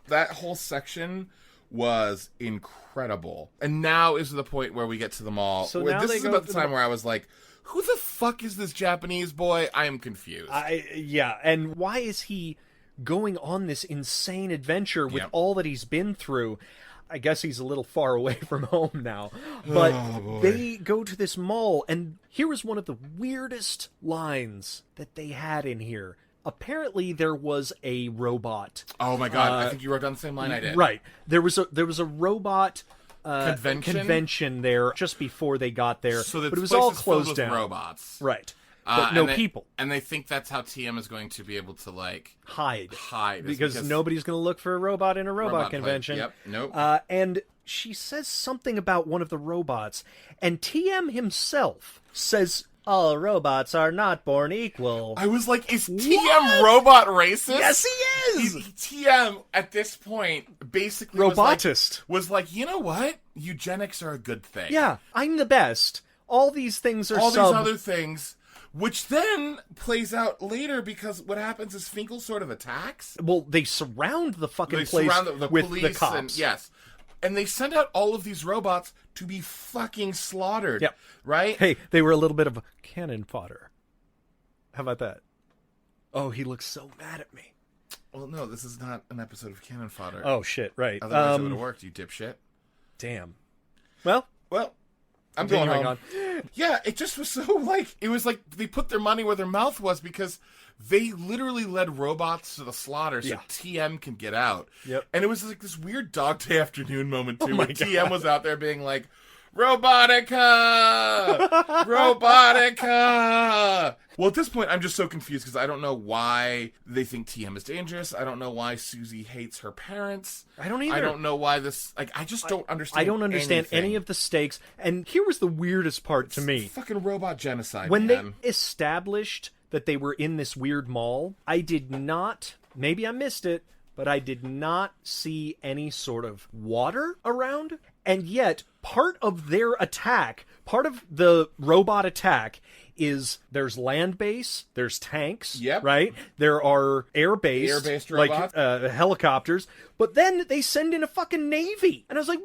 That whole section was incredible. And now is the point where we get to the mall. So where now this they is go about to the the time mall. where I was like, who the fuck is this Japanese boy? I am confused. And why is he going on this insane adventure with all that he's been through? I guess he's a little far away from home now. But they go to this mall, and here is one of the weirdest lines that they had in here. Apparently, there was a robot. Oh my god! I think you wrote down the same line I did. Right. There was a robot convention there just before they got there, So but it was place all is filled closed with down. robots, Right. But no and people. And they think that's how TM is going to be able to like Hide. because Nobody's going to look for a robot in a robot convention. Yep. Nope. And she says something about one of the robots, and TM himself says, all robots are not born equal. I was like, is TM robot racist? Yes, he is! TM, at this point, basically Robotist. was like, you know what? Eugenics are a good thing. Yeah, I'm the best. All these things are All these other things, which then plays out later because what happens is Finkel sort of attacks. Well, they surround the fucking They place surround the with police the cops. and yes. And they send out all of these robots to be fucking slaughtered. Yep. Right? Hey, they were a little bit of a cannon fodder. How about that? Oh, he looks so mad at me. Well, no, this is not an episode of Cannon Fodder. Oh, shit, right. Otherwise it would have worked, you dipshit. Damn. Well, I'm going continuing home. Yeah, it just was so like, it was like they put their money where their mouth was because they literally led robots to the slaughter so TM can get out. Yep. And it was like this weird Dog Day Afternoon moment too, my where TM was out there being like, Robotica! Robotica! Well, at this point, I'm just so confused because I don't know why they think TM is dangerous. I don't know why Susie hates her parents. I don't either. I don't know why this... Like, I just don't understand I don't understand anything. any of the stakes. And here was the weirdest part to me. Fucking robot genocide, When man. they established that they were in this weird mall, I did not... Maybe I missed it, but I did not see any sort of water around. And yet, part of their attack, part of the robot attack is there's land base, there's tanks, Yep. right? There are air-based, Air-based like robots. helicopters, but then they send in a fucking navy. And I was like,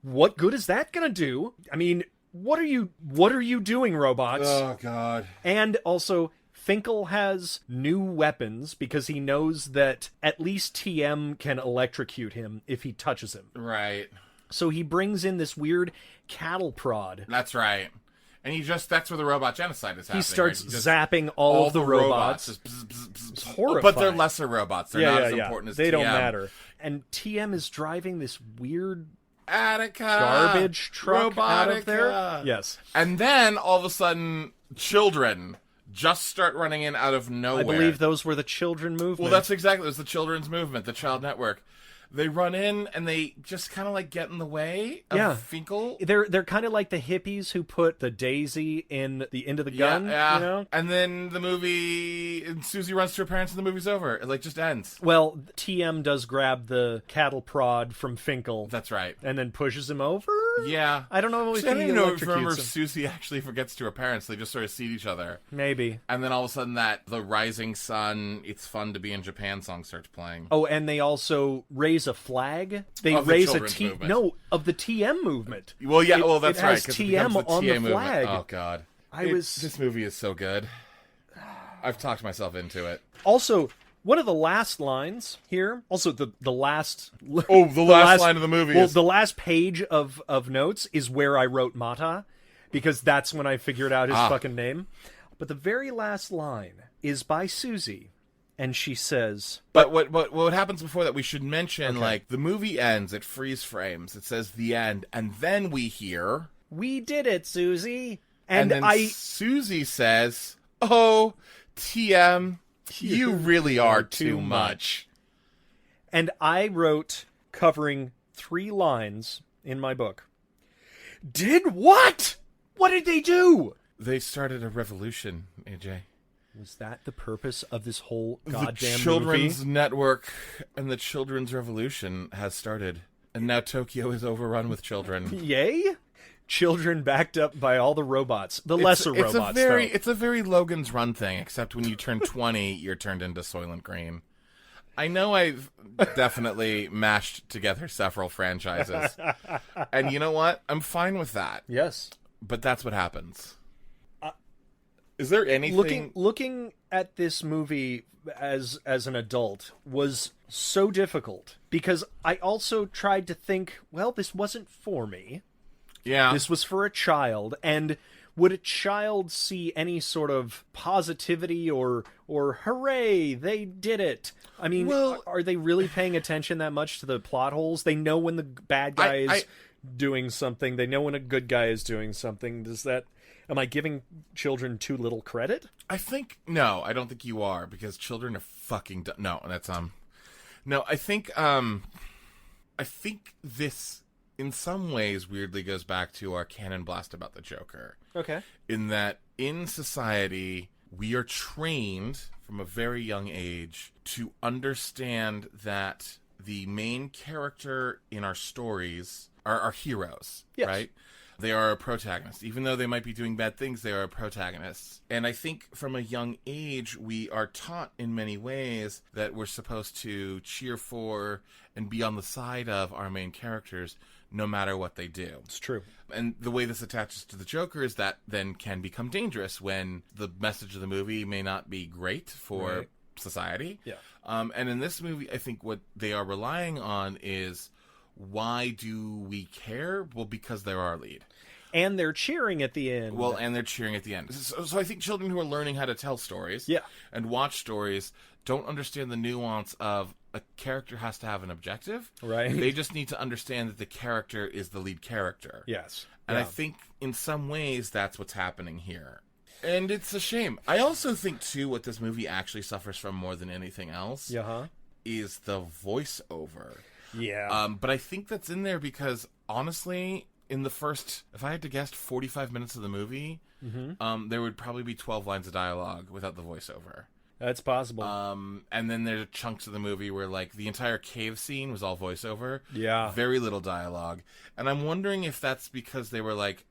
what good is that gonna do? I mean, what are you doing, robots? Oh, God. And also, Finkel has new weapons because he knows that at least TM can electrocute him if he touches him. Right. So he brings in this weird cattle prod. That's right. And that's where the robot genocide is happening. He starts right? Just zapping all of the robots. Just bzz, bzz, bzz. It's horrifying. But they're lesser robots. They're not as important as They TM. don't matter. And TM is driving this weird Attica! garbage truck out of there. Robotica! Yes. And then, all of a sudden, children just start running in out of nowhere. I believe those were the children movement. Well, that's exactly. It was the children's movement, the Child Network. They run in and they just kind of like get in the way of Finkel. They're kind of like the hippies who put the daisy in the end of the gun. Yeah. You know? And then the movie, and Susie runs to her parents and the movie's over. It like just ends. Well, TM does grab the cattle prod from Finkel. That's right. And then pushes him over? Yeah. I don't know if I don't he even know if electrocutes remember him. if Susie actually forgets to her parents. They just sort of see each other. Maybe. And then all of a sudden the Rising Sun, It's Fun to Be in Japan song starts playing. Oh, and they also raise a flag. They Of the raise children's movement. of the TM movement. Well, yeah, It- that's it right. has 'cause TM it becomes the on TA the movement. flag. Oh, God. This movie is so good. I've talked myself into it. Also, one of the last lines here, also the last... Oh, the last line of the movie Well, is... the last page of notes is where I wrote Mata, because that's when I figured out his fucking name. But the very last line is by Susie, and she says, But what happens before that, we should mention, Okay. like, the movie ends, it freeze frames, it says the end, and then we hear... "We did it, Susie." And then Susie says, "Oh, TM, you really are too much." And I wrote, covering 3 lines in my book, "Did what? What did they do?" They started a revolution, AJ. Was that the purpose of this whole The goddamn Children's movie? Network and the Children's Revolution has started. And now Tokyo is overrun with children. Yay? Children backed up by all the robots. The lesser robots, though. It's a very Logan's Run thing, except when you turn 20, you're turned into Soylent Green. I know I've definitely mashed together several franchises. And you know what? I'm fine with that. Yes. But that's what happens. Is there anything... Looking at this movie as an adult was so difficult because I also tried to think, well, this wasn't for me. Yeah. This was for a child, and would a child see any sort of positivity or hooray, they did it? I mean, Well- are they really paying attention that much to the plot holes? They know when the bad guy is doing something. They know when a good guy is doing something. Am I giving children too little credit? No, I don't think you are, because children are fucking no, that's no, I think this in some ways weirdly goes back to our canon blast about the Joker. Okay. In that in society we are trained from a very young age to understand that the main character in our stories are our heroes, Yes. right? They are a protagonist. Even though they might be doing bad things, they are protagonists. And I think from a young age, we are taught in many ways that we're supposed to cheer for and be on the side of our main characters no matter what they do. It's true. And the way this attaches to the Joker is that then can become dangerous when the message of the movie may not be great for society. Yeah. And in this movie, I think what they are relying on is, why do we care? Well, because they're our lead. And they're cheering at the end. Well, and they're cheering at the end. So I think children who are learning how to tell stories and watch stories don't understand the nuance of a character has to have an objective. Right. They just need to understand that the character is the lead character. Yes. And I think in some ways that's what's happening here. And it's a shame. I also think, too, what this movie actually suffers from more than anything else is the voiceover. Yeah. But I think that's in there because, honestly, in the first, if I had to guess, 45 minutes of the movie, there would probably be 12 lines of dialogue without the voiceover. That's possible. And then there's chunks of the movie where, like, the entire cave scene was all voiceover. Yeah. Very little dialogue. And I'm wondering if that's because they were like,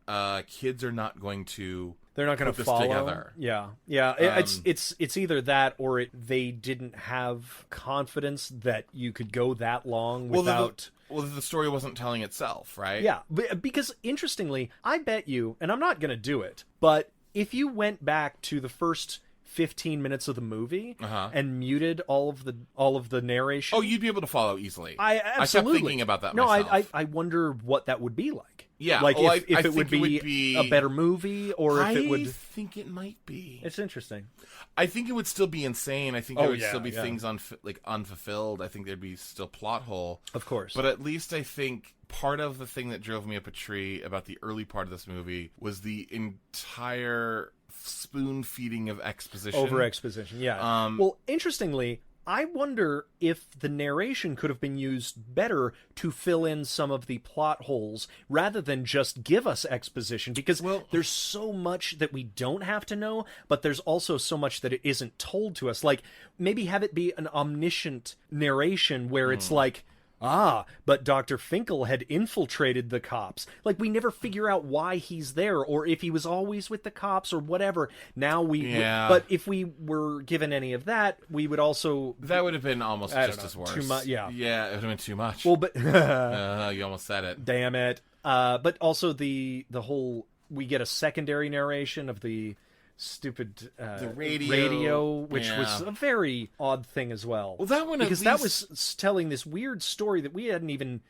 kids are not going to... They're not going to this follow. together. Yeah. It's either that or they didn't have confidence that you could go that long without. Well, the story wasn't telling itself, right? Yeah, because interestingly, I bet you, and I'm not going to do it, but if you went back to the first 15 minutes of the movie and muted all of the narration, Oh, you'd be able to follow easily. I absolutely. kept thinking about that no, myself. I wonder what that would be like. Yeah, like well, if I it would think be a better movie, or if it would. I think it might be. It's interesting. I think it would still be insane. I think there would yeah, still be yeah. things unfulfilled. I think there'd be still plot hole. Of course. But at least I think part of the thing that drove me up a tree about the early part of this movie was the entire spoon feeding of exposition. Over exposition, yeah. Well, interestingly, I wonder if the narration could have been used better to fill in some of the plot holes rather than just give us exposition, because there's so much that we don't have to know, but there's also so much that it isn't told to us. Like, maybe have it be an omniscient narration where it's like, but Dr. Finkel had infiltrated the cops. Like, we never figure out why he's there, or if he was always with the cops, or whatever. Now but if we were given any of that, we would also... That would have been almost just as worse. Too much, yeah. Yeah, it would have been too much. Well, but... you almost said it. Damn it. But also the whole... We get a secondary narration of the stupid the radio, which was a very odd thing as well. Well, that one because that was telling this weird story that we hadn't even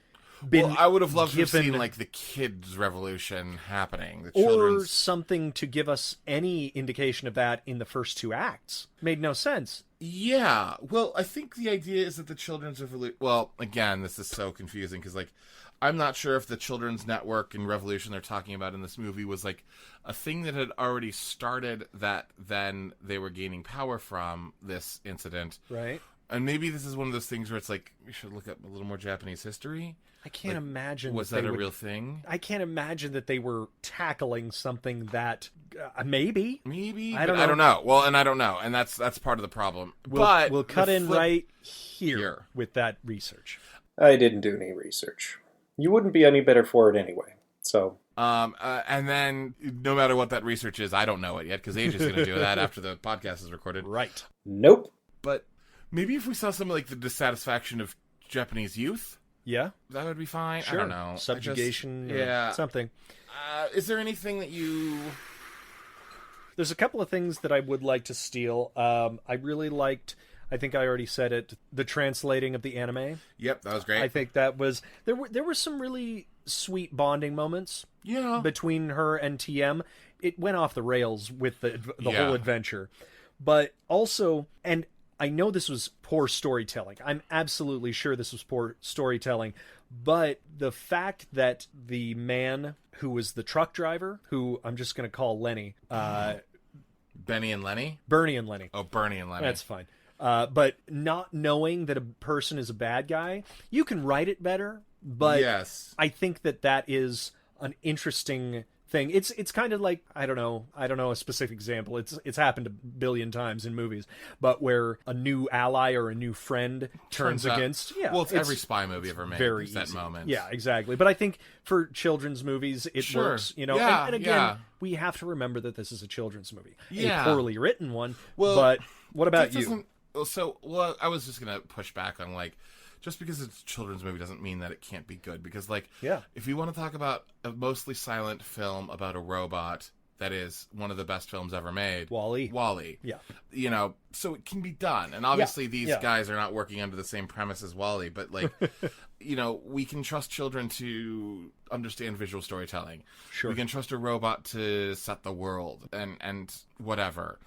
been Well, I would have loved to have given, seen like the kids' revolution happening, the or children's. something to give us any indication of that in the first 2 acts. Made no sense. Yeah, well, I think the idea is that the children's revolution. Well, again, this is so confusing because like I'm not sure if the children's network and revolution they're talking about in this movie was like a thing that had already started that then they were gaining power from this incident. Right. And maybe this is one of those things where it's like we should look up a little more Japanese history. I can't Like, imagine. Was that a real thing? I can't imagine that they were tackling something that maybe. Maybe I but don't I don't know. Well, and I don't know, and that's part of the problem. But We'll cut the in flip- right here with that research. I didn't do any research. You wouldn't be any better for it anyway. So, and then no matter what that research is, I don't know it yet because AJ's going to do that after the podcast is recorded. Right. nope. But maybe if we saw some like the dissatisfaction of Japanese youth, Yeah. that would be fine. Sure. I don't know. Subjugation. Or yeah. something. Is there anything that you? There's a couple of things that I would like to steal. I really liked. I think I already said it. The translating of the anime. Yep, that was great. I think that was there were some really sweet bonding moments yeah. between her and TM. It went off the rails with the Yeah. whole adventure, but also, and I know this was poor storytelling. I'm absolutely sure this was poor storytelling, but the fact that the man who was the truck driver, who I'm just going to call Lenny, Benny and Lenny. Bernie and Lenny. Oh, Bernie and Lenny. That's fine. But not knowing that a person is a bad guy, you can write it better. But yes. I think that is an interesting thing. It's kind of like I don't know a specific example. It's happened a billion times in movies, but where a new ally or a new friend turns out- against. Yeah, Well, it's every spy movie ever made. very There's that easy. moment. Yeah, exactly. But I think for children's movies, it Sure. works. You know, Yeah, and again, yeah. we have to remember that this is a children's movie, Yeah. a poorly written one. Well, but what about That you? doesn't- Well, I was just gonna push back on like, just because it's a children's movie doesn't mean that it can't be good. Because like, Yeah. if you want to talk about a mostly silent film about a robot that is one of the best films ever made, Wall-E. Yeah. You know, so it can be done. And obviously these yeah. guys are not working under the same premise as Wall-E, but like, you know, we can trust children to understand visual storytelling. Sure. We can trust a robot to set the world and whatever.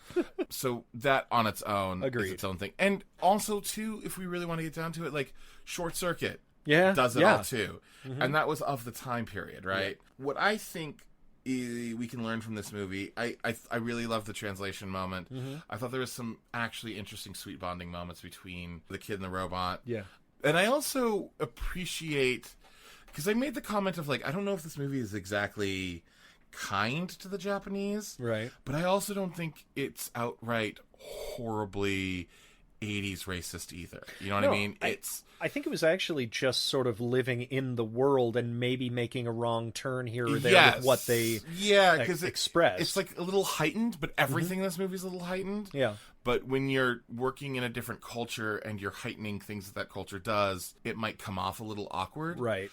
So that on its own Agreed. is its own thing. And also too, if we really want to get down to it, like Short Circuit Yeah. does it yeah. all too. And that was of the time period, right? What I think we can learn from this movie, I really love the translation moment. I thought there was some actually interesting sweet bonding moments between the kid and the robot. Yeah. And I also appreciate, because I made the comment of like, I don't know if this movie is exactly kind to the Japanese, Right. but I also don't think it's outright horribly 80s racist either. You know what I No, mean? It's I think it was actually just sort of living in the world and maybe making a wrong turn here or there with what they because expressed. it's like a little heightened, but everything in this movie is a little heightened. Yeah. But when you're working in a different culture and you're heightening things that culture does, it might come off a little awkward. Right.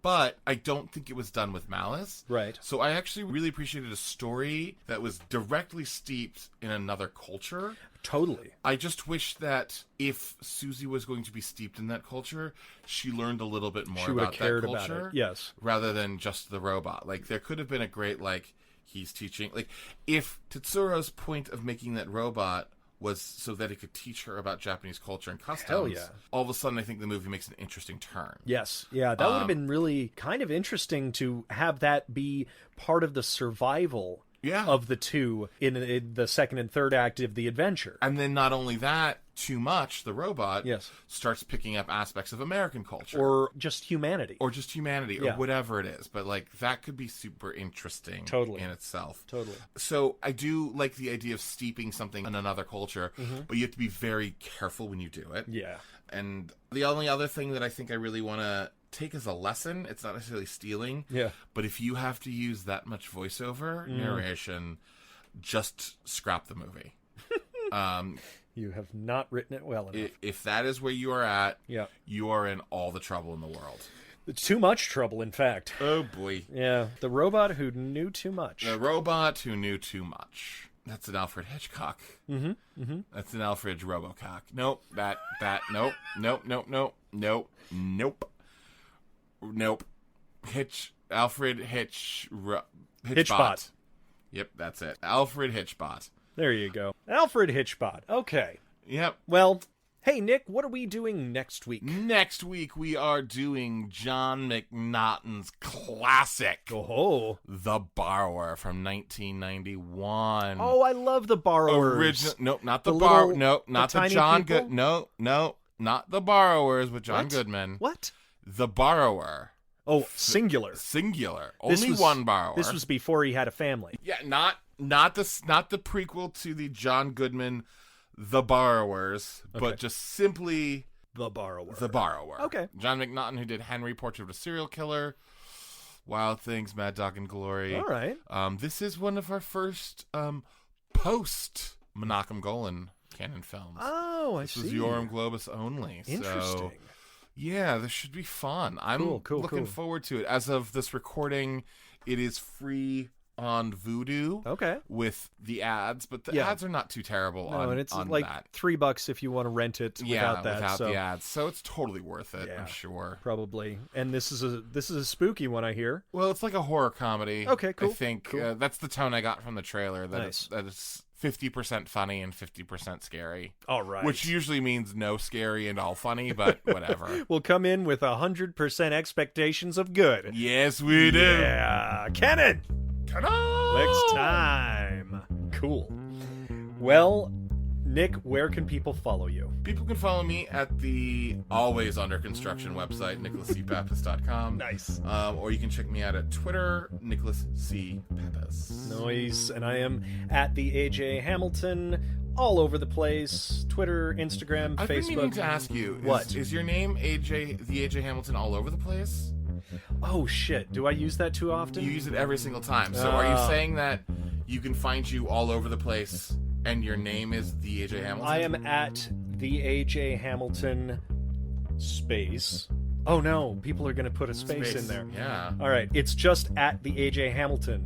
But I don't think it was done with malice. Right. So I actually really appreciated a story that was directly steeped in another culture. Totally. I just wish that if Susie was going to be steeped in that culture, she learned a little bit more She would have about that cared culture. about it. Yes. Rather than just the robot. Like, there could have been a great, like, he's teaching. Like, if Tetsuro's point of making that robot was so that it could teach her about Japanese culture and customs, Hell yeah. all of a sudden I think the movie makes an interesting turn. Yes. Yeah, that would have been really kind of interesting to have that be part of the survival Yeah. of the two in the second and third act of the adventure. And then not only that, too much, the robot Yes. starts picking up aspects of American culture. Or just humanity. Or just humanity, or Yeah. whatever it is. But, like, that could be super interesting Totally. in itself. Totally. So I do like the idea of steeping something in another culture, but you have to be very careful when you do it. Yeah. And the only other thing that I think I really want to take as a lesson, it's not necessarily stealing, Yeah. but if you have to use that much voiceover narration, just scrap the movie. You have not written it well enough. If that is where you are at, Yeah. you are in all the trouble in the world. It's too much trouble, in fact. Oh boy. Yeah. The robot who knew too much. The robot who knew too much. That's an Alfred Hitchcock. That's an Alfred Robocock. Nope. Nope. Nope. Nope. Nope. Nope. Nope. Alfred Hitchbot. Hitchbot. Yep, that's it. Alfred Hitchbot. There you go. Alfred Hitchbot. Okay. Yep. Well, hey, Nick, what are we doing next week? Next week, we are doing John McNaughton's classic, Oh. The Borrower from 1991. Oh, I love The Borrowers. Original. Nope, not the little- No, not the tiny John people? Good. No, not The Borrowers with John What? Goodman. What? The Borrower. Oh, singular. Singular. This Only was- one borrower. This was before he had a family. Yeah, not the prequel to the John Goodman The Borrowers, Okay. but just simply The Borrower. The Borrower. Okay. John McNaughton, who did Henry, Portrait of a Serial Killer, Wild Things, Mad Dog and Glory. All right. This is one of our first post Menachem Golan canon films. Oh, I this see. was Yoram Globus only. Interesting. So, yeah, this should be fun. I'm Cool, looking forward to it. As of this recording, it is free on Vudu. Okay. With the ads, but the Yeah. ads are not too terrible No, on, and it's on like that. $3 if you want to rent it without that. without so the ads. So it's totally worth it, Yeah. I'm sure. probably. And this is a spooky one, I hear. Well, it's like a horror comedy. Okay, cool, I think cool. that's the tone I got from the trailer. That Nice. it's 50% funny and 50% scary. All right. Which usually means no scary and all funny, but whatever. will come in with 100% expectations of good. Yes, we do. Yeah. Cannon! Ta-da! Next time. Cool. Well, Nick, where can people follow you? People can follow me at the always under construction website, nicholascpappas.com. Nice. Or you can check me out at Twitter, Nicholas C. Pappas. Noise. And I am at the AJ Hamilton all over the place. Twitter, Instagram, I've been meaning Facebook. to ask you, What? Is your name the AJ Hamilton all over the place? Oh, shit. Do I use that too often? You use it every single time. So are you saying that you can find you all over the place and your name is the AJ Hamilton? I am at the AJ Hamilton space. Oh no, people are going to put a space in there. Yeah. All right, it's just at the AJ Hamilton.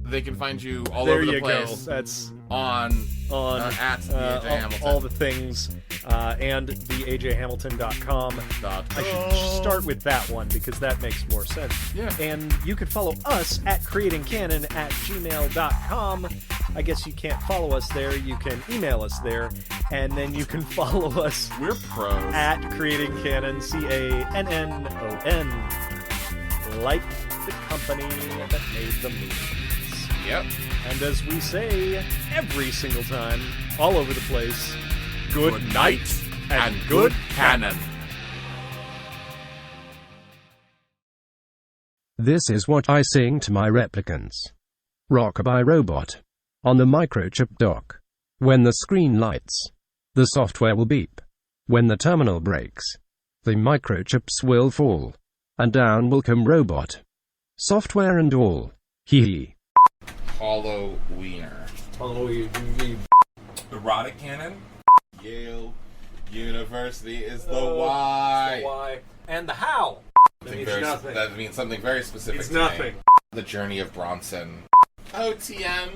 They can find you all There over the you place. go. That's on at the AJ Hamilton. all the things, and theajhamilton.com. I should start with that one because that makes more sense. Yeah. And you can follow us at creatingcanon@gmail.com. I guess you can't follow us there. You can email us there, and then you can follow us We're pros. at Creating Canon, CANNON, like the company that made the movies. Yep. And as we say every single time, all over the place, good night and good canon. This is what I sing to my replicants. Rockabye Robot. On the microchip dock. When the screen lights, the software will beep. When the terminal breaks, the microchips will fall. And down will come robot. Software and all. Hee hee. Hollow Wiener. Erotic canon? Yale University is the Y. Why. And the how. That means something very specific It's to me. nothing. The Journey of Bronson. Oh, TM,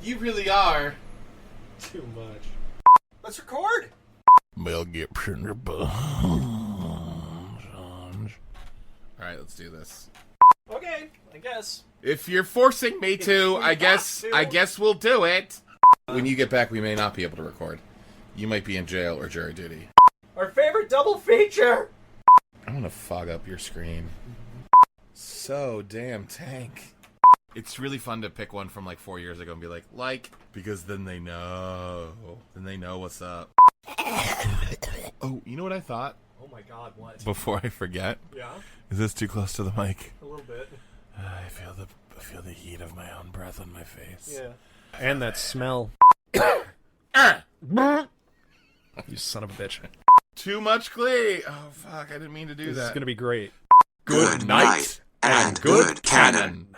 you really are. Too much. Let's record. Mel Gibson. Alright, let's do this. Okay, I guess. If you're forcing me to, we I guess have to. we'll do it. When you get back, we may not be able to record. You might be in jail or jury duty. Our favorite double feature. I'm gonna fog up your screen. So damn tank. It's really fun to pick one from like 4 years ago and be like, because then they know. Then they know what's up. Oh, you know what I thought? Oh my god, what? Before I forget. Yeah, Is this too close to the mic? a little bit. I feel the heat of my own breath on my face. Yeah. And that smell. You son of a bitch. Too much glee. Oh fuck, I didn't mean to do This that. is gonna be great. Good night and good canon.